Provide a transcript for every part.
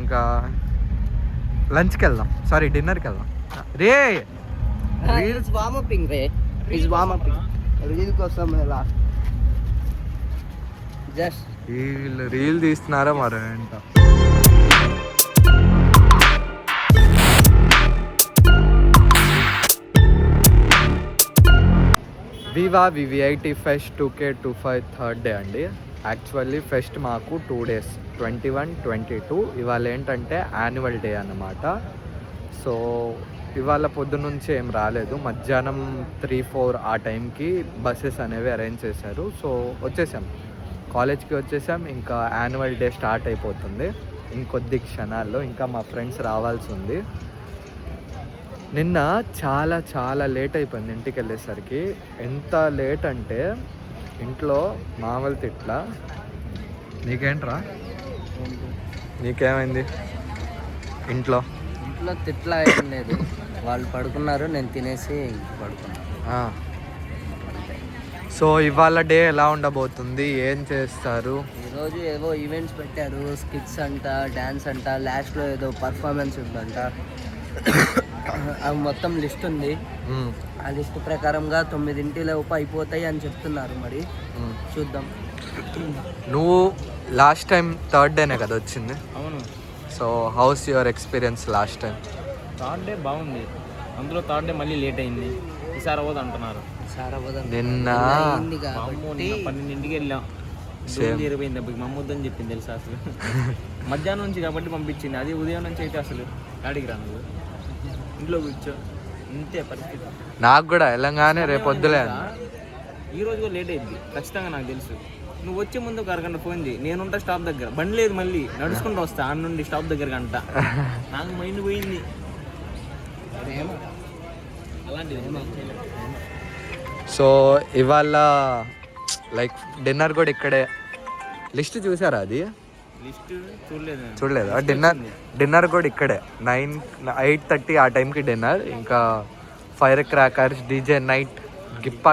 ఇంకా లంచ్కి వెళ్దాం, సారీ డిన్నర్కి వెళ్దాం. రే రీల్స్ వార్మపింగ్ రే, ఇస్ వార్మపింగ్ రీల్ కోసం లాస్ట్ జస్ట్ వీళ్ళు రీల్ తీస్తున్నారా మరి ఏంట. Viva VVIT fest 2K25 third day అండి. యాక్చువల్లీ ఫెస్ట్ మాకు 2 days 21, 22. ఇవాళ ఏంటంటే యాన్యువల్ డే అన్నమాట. సో ఇవాళ పొద్దున్నుంచి ఏం రాలేదు, మధ్యాహ్నం 3-4 ఆ టైంకి బస్సెస్ అనేవి అరేంజ్ చేశారు. సో వచ్చేసాం, కాలేజ్కి వచ్చేసాం. ఇంకా యాన్యువల్ డే స్టార్ట్ అయిపోతుంది ఇంకొద్ది క్షణాల్లో. ఇంకా మా ఫ్రెండ్స్ రావాల్సి ఉంది. నిన్న చాలా చాలా లేట్ అయిపోయింది ఇంటికి వెళ్ళేసరికి. ఎంత లేట్ అంటే ఇంట్లో మామూలు తిట్ల. నీకేంట్రా, నీకేమైంది ఇంట్లో? ఇంట్లో తిట్లా ఏం లేదు, వాళ్ళు పడుకున్నారు, నేను తినేసి పడుకున్నాను. సో ఇవాళ డే ఎలా ఉండబోతుంది, ఏం చేస్తారు? ఈరోజు ఏవో ఈవెంట్స్ పెట్టారు, స్కిట్స్ అంట, డ్యాన్స్ అంట, లాస్ట్లో ఏదో పర్ఫార్మెన్స్ ఉందంట. అవి మొత్తం లిస్ట్ ఉంది. ఆ లిస్ట్ ప్రకారంగా 9 అయిపోతాయి అని చెప్తున్నారు. మరి చూద్దాం. నువ్వు లాస్ట్ టైం థర్డ్ డేనే కదా వచ్చింది? అవును. So house your experience last time? Third day బాగుంది, అందులో థర్డ్ డే మళ్ళీ లేట్ అయింది. ఈసారి అవ్వదు అంటున్నారు. నిన్న 12ంటికి వెళ్ళాం, 20 అప్పటికి మా అమ్మొద్దని చెప్పింది తెలుసా. అసలు మధ్యాహ్నం నుంచి కాబట్టి పంపించింది, అది ఉదయం నుంచి అయితే అసలు గాడికి రా, నువ్వు ఇంట్లో కూర్చో, ఇంతే పరిస్థితి. నాకు కూడా వెళ్ళంగానే రేపొద్దులే. ఈ రోజు కూడా లేట్ అయింది ఖచ్చితంగా, నాకు తెలుసు. నువ్వు వచ్చే ముందు ఒక అరగంట ఫోన్ చేయి, నేనుంటా స్టాప్ దగ్గర. బండి లేదు, మళ్ళీ నడుచుకుంటూ వస్తా ఆడ నుండి స్టాప్ దగ్గర గంట. నాకు మైండ్ పోయింది. సో ఇవాళ లైక్ డిన్నర్ కూడా ఇక్కడే. లిస్ట్ చూసారా? అది లిస్ట్ చూడలేదా? డిన్నర్ కూడా ఇక్కడే. 8:30 ఆ టైంకి డిన్నర్. ఇంకా ఫైర్ క్రాకర్స్, డీజే నైట్, గిప్పా.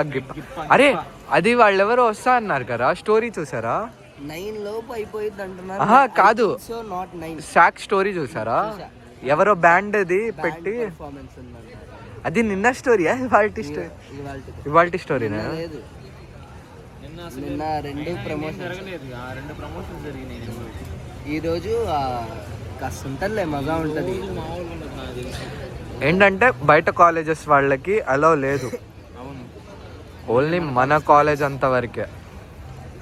అరే అది వాళ్ళెవరో వస్తా అన్నారు కదా, స్టోరీ చూసారా? 9 లోపు అయిపోయింది అంటున్నారు. కాదు, సాక్ స్టోరీ చూసారా? ఎవరో బ్యాండ్ అది పెట్టి, అది నిన్న స్టోరీయా ఇవాళ స్టోరీనా? నిన్న 2 ప్రమోషన్స్ జరిగినాయి. ఈరోజు కాస్త ఉంటుందిలే, మజా ఉంటుంది. ఏంటంటే బయట కాలేజెస్ వాళ్ళకి అలో లేదు, ఓన్లీ మన కాలేజ్ అంతవరకే,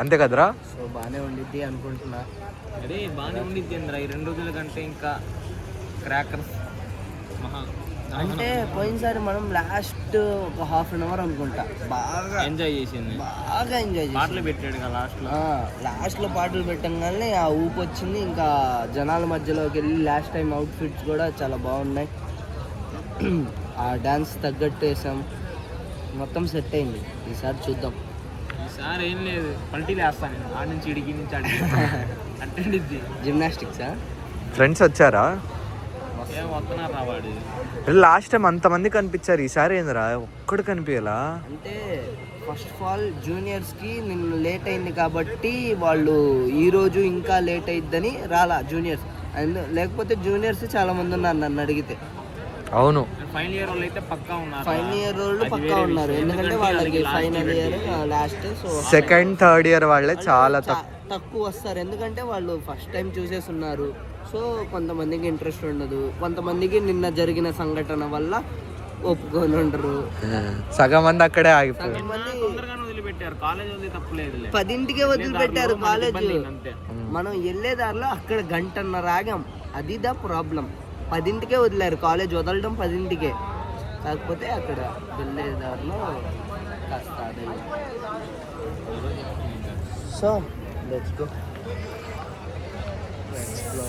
అంతే కదరా? సో బాగానే ఉండిద్ది అనుకుంటున్నా. అదే బాగానే ఉండిద్ది అందరా. ఈ 2 రోజుల కంటే ఇంకా క్రాకర్స్ అంటే పోయినసారి మనం లాస్ట్ ఒక ½ an hour అనుకుంటా బాగా ఎంజాయ్ చేసింది. పాటలు పెట్టాడు కదా లాస్ట్లో పాటలు పెట్టంగానే ఆ ఊపు వచ్చింది. ఇంకా జనాల మధ్యలోకి వెళ్ళి లాస్ట్ టైం అవుట్ఫిట్స్ కూడా చాలా బాగున్నాయి. ఆ డాన్స్ తగ్గట్టు వేసాం, మొత్తం సెట్ అయింది. ఈసారి చూద్దాం. ఈసారి ఏం లేదు, పల్టీలు వేస్తాను నేను ఆడ నుంచి ఇడికి నుంచి అట్టండిద్ది. జిమ్నాస్టిక్సా? ఫ్రెండ్స్ వచ్చారా? ఏం వస్తున్నారు రావాడు. లాస్ట్ టైం అంతమంది కనిపించారు, ఈసారి ఏందిరా ఒక్కడు కనిపించలా? అంటే ఫస్ట్ ఆఫ్ ఆల్ జూనియర్స్కి నిన్న లేట్ అయింది కాబట్టి వాళ్ళు ఈరోజు ఇంకా లేట్ అయిద్దని రాలా జూనియర్స్. లేకపోతే జూనియర్స్ చాలా మంది ఉన్నారు నన్ను అడిగితే. అవును, ఫైనల్ ఇయర్ వాళ్ళు అయితే పక్కా ఉన్నారు. ఫైనల్ ఇయర్ వాళ్ళు పక్కా ఉన్నారు, ఎందుకంటే వాళ్ళకి final year last. So second third year వాళ్ళే చాలా తక్కువ వస్తారు, ఎందుకంటే వాళ్ళు ఫస్ట్ టైం చూసేస్తున్నారు. సో కొంతమందికి ఇంట్రెస్ట్ ఉండదు, కొంతమందికి నిన్న జరిగిన సంఘటన వల్ల ఒప్పుకొని ఉండరు. సగం మంది అక్కడే ఆగిపోయారు. 10ంటికే వదిలిపెట్టారు కాలేజ్. మనం వెళ్ళేదారిలో అక్కడ 1.5 ఆగాం, అది ద ప్రాబ్లం. 10ంటికే వదిలేరు, కాలేజ్ వదలడం 10ంటికే. కాకపోతే అక్కడ వెళ్ళేదారిలో కాస్త అదే. So let's go.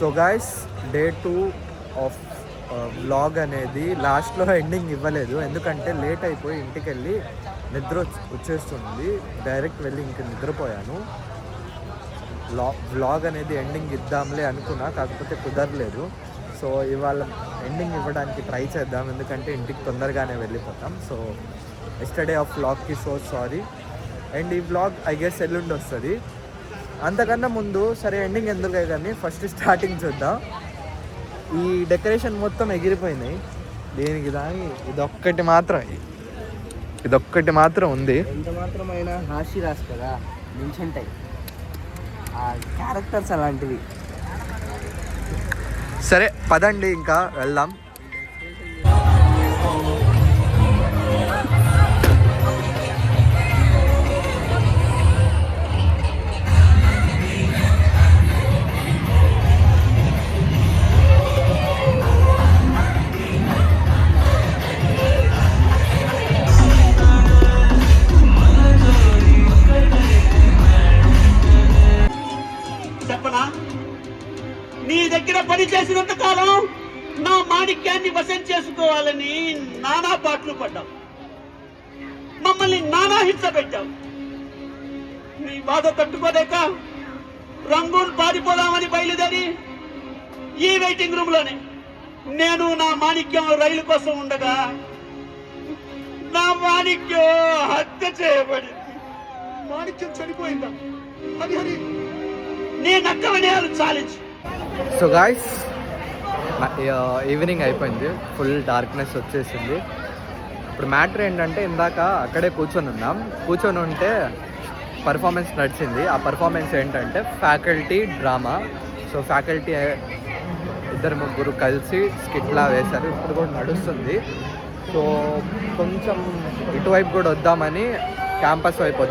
So guys, day 2 of vlog అనేది లాస్ట్లో ఎండింగ్ ఇవ్వలేదు, ఎందుకంటే లేట్ అయిపోయి ఇంటికి వెళ్ళి నిద్ర వచ్చేస్తుంది. డైరెక్ట్ వెళ్ళి ఇంక నిద్రపోయాను. వ్లాగ్ అనేది ఎండింగ్ ఇద్దాంలే అనుకున్నా, కాకపోతే కుదరలేదు. సో ఇవాళ ఎండింగ్ ఇవ్వడానికి ట్రై చేద్దాం, ఎందుకంటే ఇంటికి తొందరగానే వెళ్ళిపోతాం. సో ఎస్టర్డే ఆఫ్ వ్లాగ్కి సో సారీ. అండ్ ఈ వ్లాగ్ ఐ గెస్ ఎల్లుండి వస్తుంది. అంతకన్నా ముందు సరే ఎండింగ్ ఎందుకు కానీ ఫస్ట్ స్టార్టింగ్ చూద్దాం. ఈ డెకరేషన్ మొత్తం ఎగిరిపోయినాయి దీనికి దాని ఇదొక్కటి మాత్రం ఉంది. ఎంత మాత్రమైనా హాషిరాస్ కదా నించుంటాయి ఆ క్యారెక్టర్స్ అలాంటివి. సరే పదండి ఇంకా వెళ్దాం. చెప్పనా, నీ దగ్గర పని చేసినంత కాలం నా మాణిక్యాన్ని వశం చేసుకోవాలని నానా పాటలు పడ్డావు, మమ్మల్ని నానా హింస పెట్టావు. నీ బాధ తట్టుకోలేక రంగూన్ పారిపోదామని బయలుదేరి ఈ వెయిటింగ్ రూమ్ లోనే నేను నా మాణిక్యం రైలు కోసం ఉండగా నా మాణిక్యం హత్య చేయబడింది. మాణిక్యం చనిపోయిందా? హరి హరి నీ నక్క వినయాలు చాలించు. సో గాయ్స్ ఈవినింగ్ అయిపోయింది, ఫుల్ డార్క్నెస్ వచ్చేసింది. ఇప్పుడు మ్యాటర్ ఏంటంటే ఇందాక అక్కడే కూర్చొని ఉంటే పర్ఫార్మెన్స్ నడిచింది. ఆ పర్ఫార్మెన్స్ ఏంటంటే ఫ్యాకల్టీ డ్రామా. సో ఫ్యాకల్టీ 2-3 కలిసి స్కిట్లా వేశారు, ఇప్పుడు కూడా నడుస్తుంది. సో కొంచెం ఇటువైపు కూడా వద్దామని క్యాంపస్ వైపు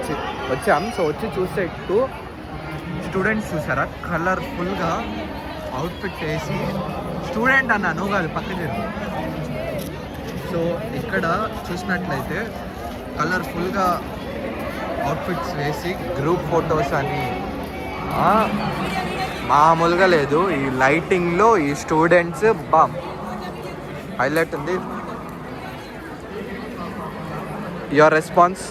వచ్చాం. సో వచ్చి చూస్తే స్టూడెంట్స్ చూసారా కలర్ఫుల్గా అవుట్ఫిట్ వేసి, స్టూడెంట్ అన్నా నువ్వు కాదు పక్క జరుగు. సో ఇక్కడ చూసినట్లయితే కలర్ఫుల్గా అవుట్ఫిట్స్ వేసి గ్రూప్ ఫొటోస్ అని మామూలుగా లేదు. ఈ లైటింగ్లో ఈ స్టూడెంట్స్ హైలైట్ ఉంది. Your response?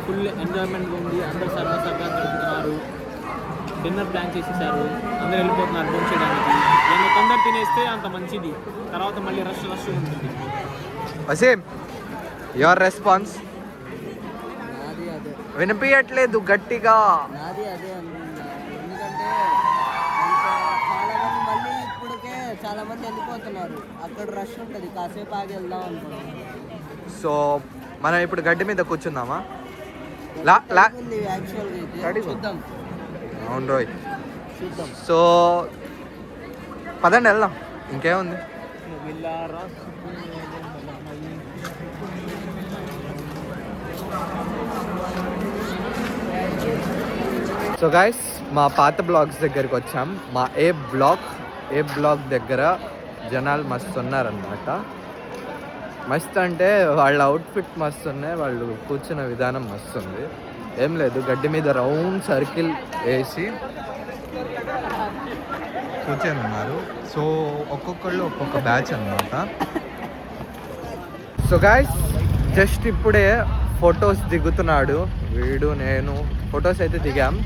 ఫుల్ ఎంజాయ్మెంట్గా ఉంది, అందరూ సరదా గడుపుతున్నారు, డిన్నర్ ప్లాన్ చేసేసారు, అందరూ వెళ్ళిపోతున్నారు భోజనం చేయడానికి. నేను తొందర తినేస్తే అంత మంచిది, తర్వాత మళ్ళీ రష్ ఉంటుంది. Wasim, your response? నాది అదే, వినిపించట్లేదు గట్టిగా. నాది అదే అనుకుంటున్నా. ఎందుకంటే చాలా మంది మళ్ళీ ఇప్పటికే చాలా మంది వెళ్ళిపోతున్నారు, అక్కడ రష్ ఉంటుంది, కాసేపు ఆగి వెళ్దాం అనుకుంటున్నాను. సో మనం ఇప్పుడు గడ్డి మీద కూర్చుందామా? చూద్దాం. అవును రోయ్. సో పదండి వెళ్దాం, ఇంకేముంది. సో గైస్ మా పాత బ్లాగ్స్ దగ్గరికి వచ్చాం. మా ఏ బ్లాగ్ దగ్గర జనాలు మస్తు ఉన్నారనమాట. మస్తు అంటే వాళ్ళ అవుట్ఫిట్ మస్తు ఉన్నాయి, వాళ్ళు కూర్చున్న విధానం మస్తు ఉంది. ఏం లేదు, గడ్డి మీద రౌండ్ సర్కిల్ వేసి కూర్చొని ఉన్నారు. సో ఒక్కొక్కళ్ళు ఒక్కొక్క బ్యాచ్ అనమాట. సో గాయ్స్ జస్ట్ ఇప్పుడే ఫొటోస్ దిగుతున్నాడు వీడు, నేను ఫొటోస్ అయితే దిగాం.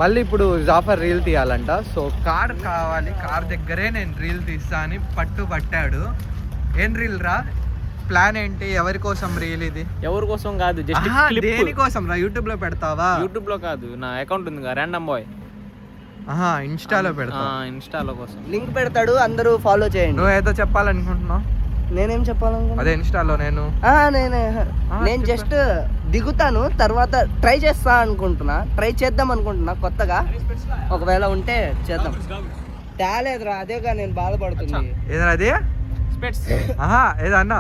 మళ్ళీ ఇప్పుడు జాఫర్ రీల్ తీయాలంట. సో కార్ కావాలి, కార్ దగ్గరే నేను రీల్ తీస్తా అని పట్టాడు. ఏం రీల్ రా? ప్లాన్ ఏంటి? ఎవరి కోసం రీల్ ఇది? ఎవరి కోసం కాదు, జస్ట్ దేనికోసం రా? యూట్యూబ్ లో పెడతావా? యూట్యూబ్ లో కాదు, నా అకౌంట్ ఉంది ర్యాండమ్ బాయ్, ఇన్స్టాలో పెడతా. ఇన్స్టాలో కోసం లింక్ పెడతాడు, అందరూ ఫాలో చేయండి. నువ్వు ఏదో చెప్పాలనుకుంటున్నావు? నేనేం చెప్పాలనుకున్నా? అదే ఇన్స్టాలో నేను జస్ట్ దిగుతాను, తర్వాత ట్రై చేద్దాం అనుకుంటున్నా కొత్తగా. ఒకవేళ ఉంటే చేద్దాం. తేలేదురా, అదేగా నేను బాధపడుతుంది. ఏదన్నా అది ఏదన్నా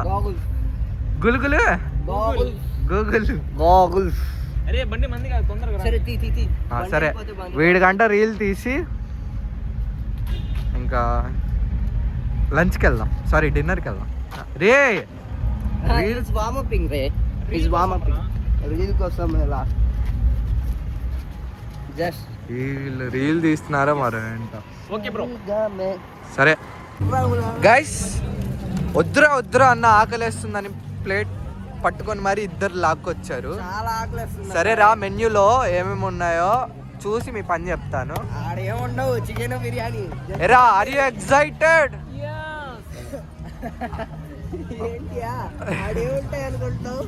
గులుగులు గూగుల్. అరే బండి మంది కాదు, తొందరగా సరే వీడికంట రీల్ తీసి ఇంకా లంచ్కి వెళ్దాం, సారీ డిన్నర్కి వెళ్దాం. రే రీల్ కోసం జస్ట్ వీళ్ళు రీల్ తీస్తున్నారా మరి ఏంట. ఓకే బ్రో, సరే గైస్, వద్దురా అన్న ఆకలేస్తుందని ప్లేట్ పట్టుకొని మరి ఇద్దరు లాక్కొచ్చారు. చాలా ఆకలిస్తుంది. సరే రా, మెన్యూలో ఏమేమి ఉన్నాయో చూసి మీ పని చెప్తాను. ఆడేముండవు, చికెన్ బిర్యానీ. ఎరా ఆర్ యు ఎక్సైటెడ్? ఏంటియా ఆడేముంటాయి అనుకుంటున్నావు?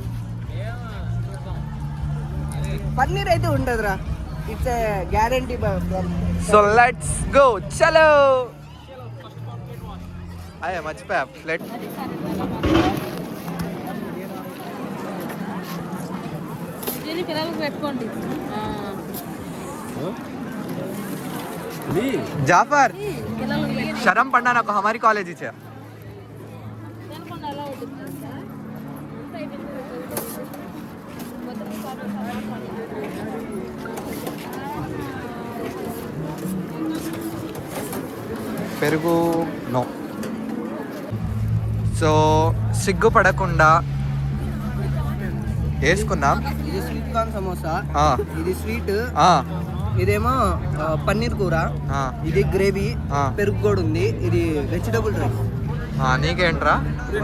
పన్నీర్ అయితే ఉంటదిరా, it's guarantee. So let's go, చలో. అయ్యా మర్చిపోయా ప్లేట్. పిల్లలకు పెట్టుకోండి. जाफर शर्म पड़ना ना को हमारी कॉलेज ही పెరుగు నో. సో సిగ్గు పడకుండా వేసుకుందాం. ఇది స్వీట్ కార్న్ సమోసా, ఆ, ఇది స్వీట్, ఆ, ఇదేమో పన్నీర్ కూర, ఆ, ఇది గ్రేవీ, ఆ. పెరుగు కూడా ఉంది, ఇది వెజిటబుల్ రైస్. ఆ, నీకేంట్రా?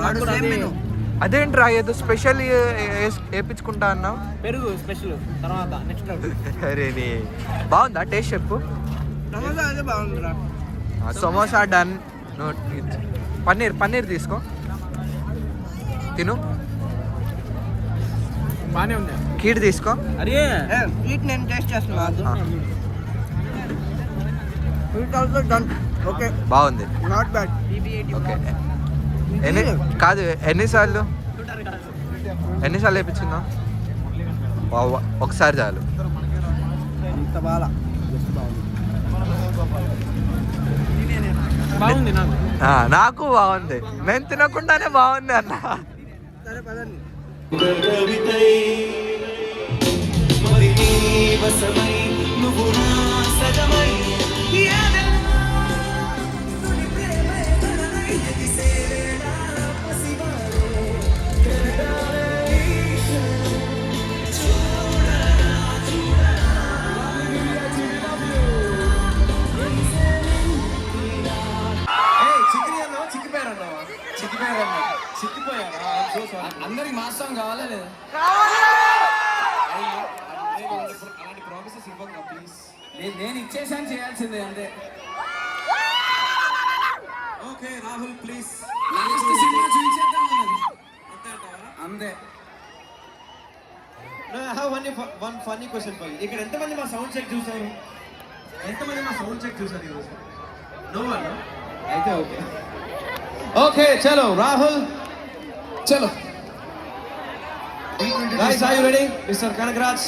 వాడు సేమ్ మెనూ. అదేంట్రా ఏదో స్పెషల్ వేయించుకుంటా అన్నావు. పెరుగు స్పెషల్ తర్వాత నెక్స్ట్ అరే నీ బాగుందా టేస్ట్ చెప్పు. సమోసా అయితే బాగుందిరా. సమోసా డన్. పన్నీర్ తీసుకో తిను. బాగానే ఉంది. కీడ్ తీసుకో. అరే స్వీట్ నేను టేస్ట్ చేస్తున్నా. ఆ, స్వీట్ ఆల్సో డన్. ఓకే, బాగుంది. Not bad. ఓకే కాదు ఎన్నిసార్లు వేయించుకుందా? ఒకసారి చాలు. ఇంత బాగా బాగుంది నాకు. నాకు బాగుంది. నేను తినకుండానే బాగుంది అన్న. సరే పదండి. అందరికి మాసం కావాలా లేదా? అలాంటి ప్రామిసెస్ ఇవ్వక ప్లీజ్. నేను ఇచ్చేసాను, చేయాల్సిందే అంతే. Okay Rahul please last cinema చూపించేద్దాం అన్నది అంతే. I have one funny question for you. ఇక్కడ ఎంతమంది మా సౌండ్ చెక్ చూసారు? ఈరోజు? No one, no? అయితే ఓకే. ఓకే చలో రాహుల్ చలో. Guys, are you ready? Mr. Kanagraj.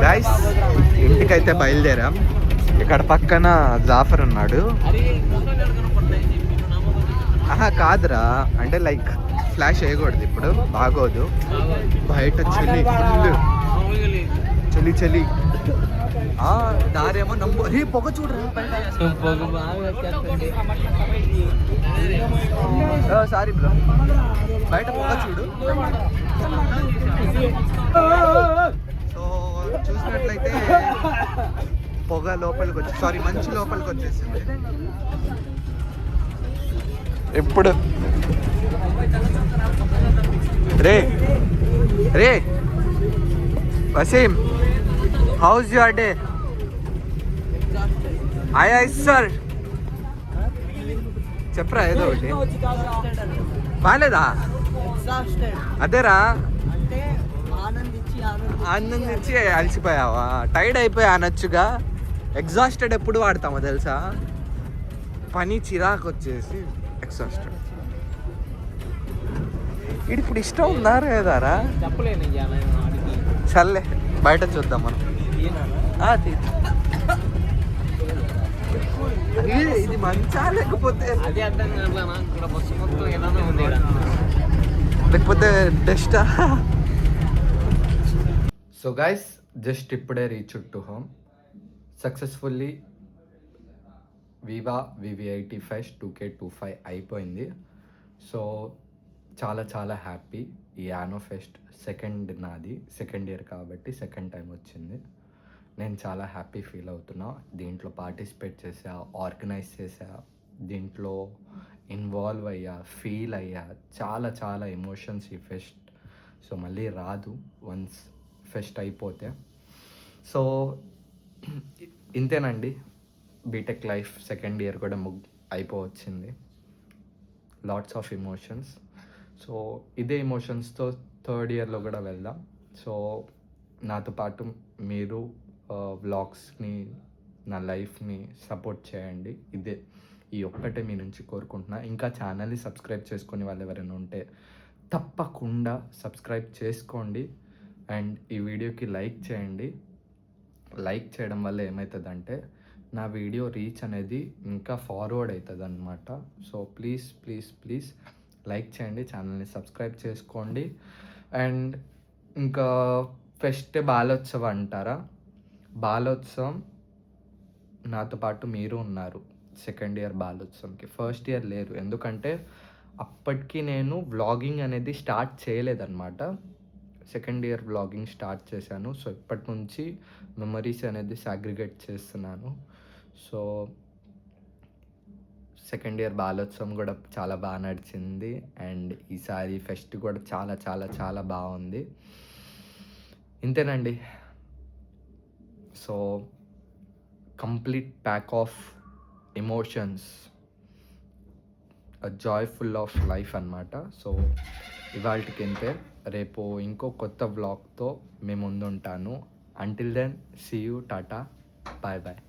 Guys ఇంటికైతే బయలుదేరాం. ఇక్కడ పక్కన జాఫర్ ఉన్నాడు. ఆహా కాదురా, అంటే లైక్ ఫ్లాష్ వేయకూడదు ఇప్పుడు, బాగోదు. బయట చలి దారేమో నమ్ము. రే పొగ చూడరా. సారీ బ్రో, బయట పొగ చూడు. సో చూసినట్లయితే పొగ లోపలికి వచ్చి, సారీ మంచి లోపలికి వచ్చేసింది. ఇప్పుడు రే వసీం, హౌస్ యువర్ డే? ఆయా సార్ చెప్పరా ఏదో ఒకటి. బాగాలేదా? అదేరా, ఆనందించి అలసిపోయావా? టైర్డ్ అయిపోయా అనొచ్చుగా. ఎగ్జాస్టెడ్ ఎప్పుడు వాడతామో తెలుసా? పని చిరాకు వచ్చేసి ఎగ్జాస్టెడ్. ఇప్పుడు ఇష్టం ఉందా లేదారా? చెప్పలేను. చల్లే బయట చూద్దాం మనం. ఇది మంచా లేకపోతే అదే అర్థం కావట్లేనా? ఇక్కడ బస్సు మొత్తం ఎలానే ఉంది, లేకపోతే డస్టా? సో గైస్ జస్ట్ ఇప్పుడే reach to home. Successfully viva VVIT fest 2K25 అయిపోయింది. సో చాలా చాలా హ్యాపీ. ఈ యానో ఫెస్ట్ నాది సెకండ్ ఇయర్ కాబట్టి సెకండ్ టైం వచ్చింది. నేను చాలా హ్యాపీ ఫీల్ అవుతున్నా. దీంట్లో పార్టిసిపేట్ చేసా, ఆర్గనైజ్ చేసా, దీంట్లో ఇన్వాల్వ్ అయ్యా, ఫీల్ అయ్యా. చాలా చాలా ఎమోషన్స్ ఈ ఫెస్ట్. సో మళ్ళీ రాదు వన్స్ ఫెస్ట్ అయిపోతే. సో ఇంతేనండి, బీటెక్ లైఫ్ సెకండ్ ఇయర్ కూడా అయిపోవచ్చింది. Lots of emotions. సో ఇదే ఎమోషన్స్తో థర్డ్ ఇయర్లో కూడా వెళ్దాం. సో నాతో పాటు మీరు వ్లాగ్స్ని, నా లైఫ్ని సపోర్ట్ చేయండి. ఈ ఒక్కటే మీ నుంచి కోరుకుంటున్నా. ఇంకా ఛానల్ని సబ్స్క్రైబ్ చేసుకునే వాళ్ళు ఎవరైనా ఉంటే తప్పకుండా సబ్స్క్రైబ్ చేసుకోండి. అండ్ ఈ వీడియోకి లైక్ చేయండి. లైక్ చేయడం వల్ల ఏమవుతుందంటే నా వీడియో రీచ్ అనేది ఇంకా ఫార్వర్డ్ అవుతుంది అనమాట. So please please please like చేయండి, ఛానల్ని సబ్స్క్రైబ్ చేసుకోండి. అండ్ ఇంకా ఫెస్ట్ బాలోత్సవం అంటారా, బాలోత్సవం నాతో పాటు మీరు ఉన్నారు సెకండ్ ఇయర్ బాలోత్సవంకి. ఫస్ట్ ఇయర్ లేరు, ఎందుకంటే అప్పటికి నేను వ్లాగింగ్ అనేది స్టార్ట్ చేయలేదన్నమాట. సెకండ్ ఇయర్ వ్లాగింగ్ స్టార్ట్ చేశాను. సో ఇప్పటి నుంచి మెమరీస్ అనేది సాగ్రిగేట్ చేస్తున్నాను. సో సెకండ్ ఇయర్ బాలోత్సవం కూడా చాలా బాగా నడిచింది. అండ్ ఈసారి ఫెస్ట్ కూడా చాలా చాలా చాలా బాగుంది. ఇంతేనండి. So complete pack of emotions, joyful of life అన్నమాట. సో ఇవాళకి ఇంతే. రేపు ఇంకో కొత్త వ్లాగ్తో మేము ముందుంటాను. Until then see you, tata, bye bye.